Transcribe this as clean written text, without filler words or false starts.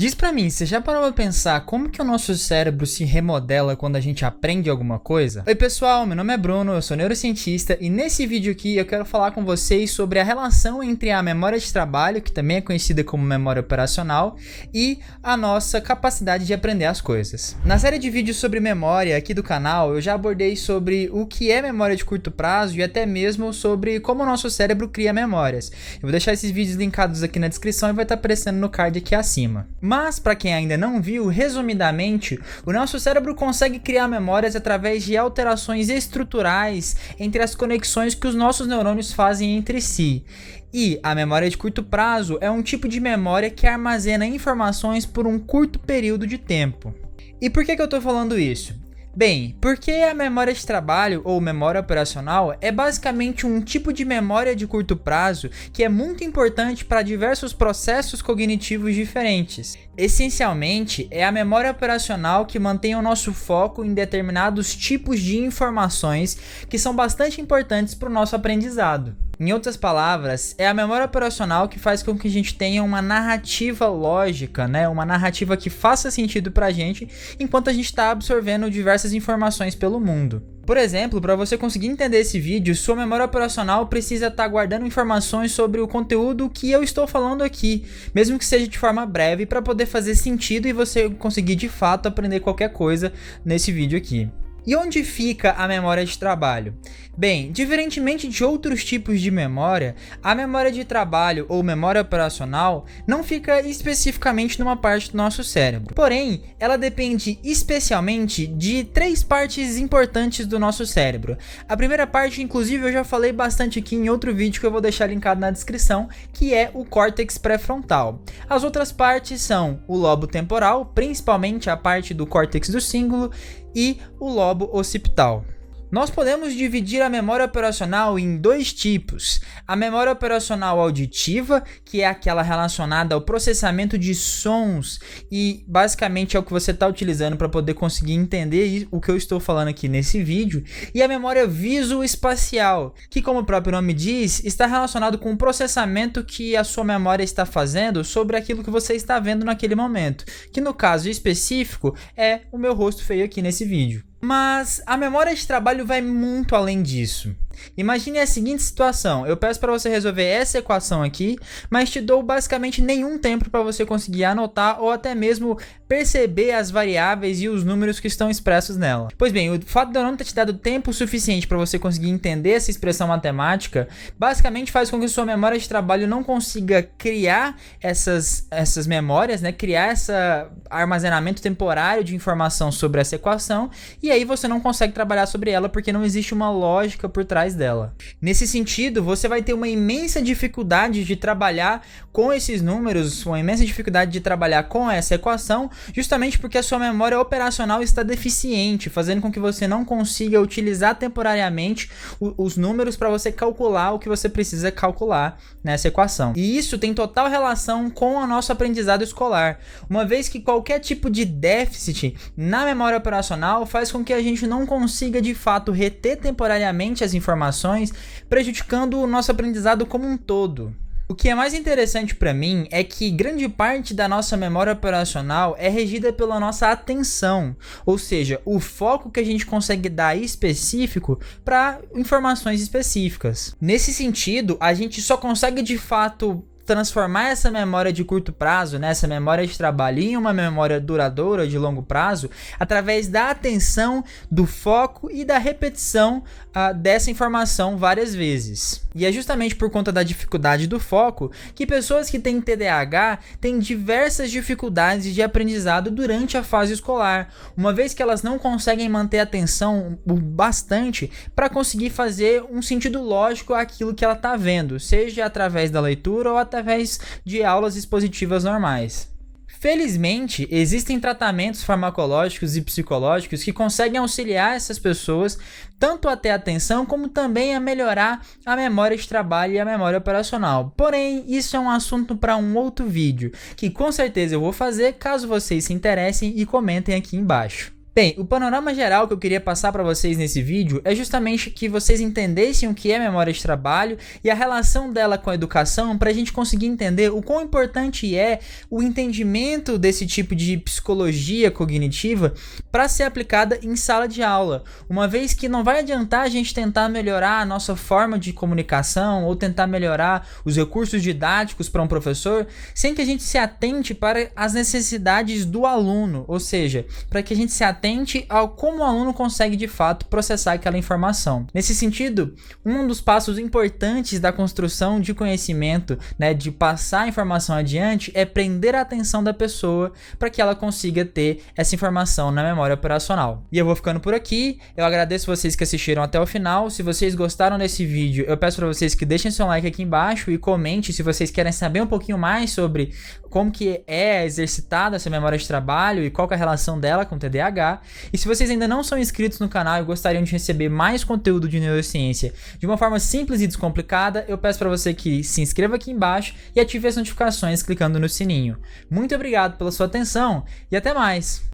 Diz pra mim, você já parou pra pensar como que o nosso cérebro se remodela quando a gente aprende alguma coisa? Oi pessoal, meu nome é Bruno, eu sou neurocientista e nesse vídeo aqui eu quero falar com vocês sobre a relação entre a memória de trabalho, que também é conhecida como memória operacional, e a nossa capacidade de aprender as coisas. Na série de vídeos sobre memória aqui do canal, eu já abordei sobre o que é memória de curto prazo e até mesmo sobre como o nosso cérebro cria memórias. Eu vou deixar esses vídeos linkados aqui na descrição e vai estar aparecendo no card aqui acima. Mas, para quem ainda não viu, resumidamente, o nosso cérebro consegue criar memórias através de alterações estruturais entre as conexões que os nossos neurônios fazem entre si. E a memória de curto prazo é um tipo de memória que armazena informações por um curto período de tempo. E por que eu estou falando isso? Bem, porque a memória de trabalho ou memória operacional é basicamente um tipo de memória de curto prazo que é muito importante para diversos processos cognitivos diferentes. Essencialmente, é a memória operacional que mantém o nosso foco em determinados tipos de informações que são bastante importantes para o nosso aprendizado. Em outras palavras, é a memória operacional que faz com que a gente tenha uma narrativa lógica, uma narrativa que faça sentido pra gente enquanto a gente está absorvendo diversas informações pelo mundo. Por exemplo, para você conseguir entender esse vídeo, sua memória operacional precisa estar guardando informações sobre o conteúdo que eu estou falando aqui, mesmo que seja de forma breve, para poder fazer sentido e você conseguir de fato aprender qualquer coisa nesse vídeo aqui. E onde fica a memória de trabalho? Bem, diferentemente de outros tipos de memória, a memória de trabalho ou memória operacional não fica especificamente numa parte do nosso cérebro. Porém, ela depende especialmente de três partes importantes do nosso cérebro. A primeira parte, inclusive, eu já falei bastante aqui em outro vídeo que eu vou deixar linkado na descrição, que é o córtex pré-frontal. As outras partes são o lobo temporal, principalmente a parte do córtex do cíngulo, e o lobo occipital. Nós podemos dividir a memória operacional em dois tipos. A memória operacional auditiva, que é aquela relacionada ao processamento de sons e basicamente é o que você está utilizando para poder conseguir entender o que eu estou falando aqui nesse vídeo. E a memória visoespacial, que como o próprio nome diz, está relacionado com o processamento que a sua memória está fazendo sobre aquilo que você está vendo naquele momento, que no caso específico é o meu rosto feio aqui nesse vídeo. Mas a memória de trabalho vai muito além disso. Imagine a seguinte situação, eu peço para você resolver essa equação aqui, mas te dou basicamente nenhum tempo para você conseguir anotar ou até mesmo perceber as variáveis e os números que estão expressos nela. Pois bem, o fato de eu não ter te dado tempo suficiente para você conseguir entender essa expressão matemática, basicamente faz com que sua memória de trabalho não consiga criar essas memórias, criar esse armazenamento temporário de informação sobre essa equação, e aí você não consegue trabalhar sobre ela porque não existe uma lógica por trás dela. Nesse sentido, você vai ter uma imensa dificuldade de trabalhar com esses números, uma imensa dificuldade de trabalhar com essa equação, justamente porque a sua memória operacional está deficiente, fazendo com que você não consiga utilizar temporariamente os números para você calcular o que você precisa calcular nessa equação. E isso tem total relação com o nosso aprendizado escolar, uma vez que qualquer tipo de déficit na memória operacional faz com que a gente não consiga de fato reter temporariamente as informações, prejudicando o nosso aprendizado como um todo. O que é mais interessante para mim é que grande parte da nossa memória operacional é regida pela nossa atenção, ou seja, o foco que a gente consegue dar específico para informações específicas. Nesse sentido, a gente só consegue de fato transformar essa memória de curto prazo, essa memória de trabalho, em uma memória duradoura de longo prazo, através da atenção, do foco e da repetição dessa informação várias vezes. E é justamente por conta da dificuldade do foco que pessoas que têm TDAH têm diversas dificuldades de aprendizado durante a fase escolar, uma vez que elas não conseguem manter a atenção bastante para conseguir fazer um sentido lógico àquilo que ela está vendo, seja através da leitura ou através de aulas expositivas normais. Felizmente, existem tratamentos farmacológicos e psicológicos que conseguem auxiliar essas pessoas tanto a ter atenção como também a melhorar a memória de trabalho e a memória operacional. Porém, isso é um assunto para um outro vídeo, que com certeza eu vou fazer caso vocês se interessem e comentem aqui embaixo. Bem, o panorama geral que eu queria passar para vocês nesse vídeo é justamente que vocês entendessem o que é memória de trabalho e a relação dela com a educação, para a gente conseguir entender o quão importante é o entendimento desse tipo de psicologia cognitiva para ser aplicada em sala de aula, uma vez que não vai adiantar a gente tentar melhorar a nossa forma de comunicação ou tentar melhorar os recursos didáticos para um professor sem que a gente se atente para as necessidades do aluno, ou seja, para que a gente se atente ao como o aluno consegue de fato processar aquela informação. Nesse sentido, um dos passos importantes da construção de conhecimento, de passar a informação adiante, é prender a atenção da pessoa para que ela consiga ter essa informação na memória operacional. E eu vou ficando por aqui, eu agradeço vocês que assistiram até o final. Se vocês gostaram desse vídeo, eu peço para vocês que deixem seu like aqui embaixo e comente se vocês querem saber um pouquinho mais sobre como que é exercitada essa memória de trabalho e qual que é a relação dela com o TDAH. E se vocês ainda não são inscritos no canal e gostariam de receber mais conteúdo de neurociência de uma forma simples e descomplicada, eu peço para você que se inscreva aqui embaixo e ative as notificações clicando no sininho. Muito obrigado pela sua atenção e até mais!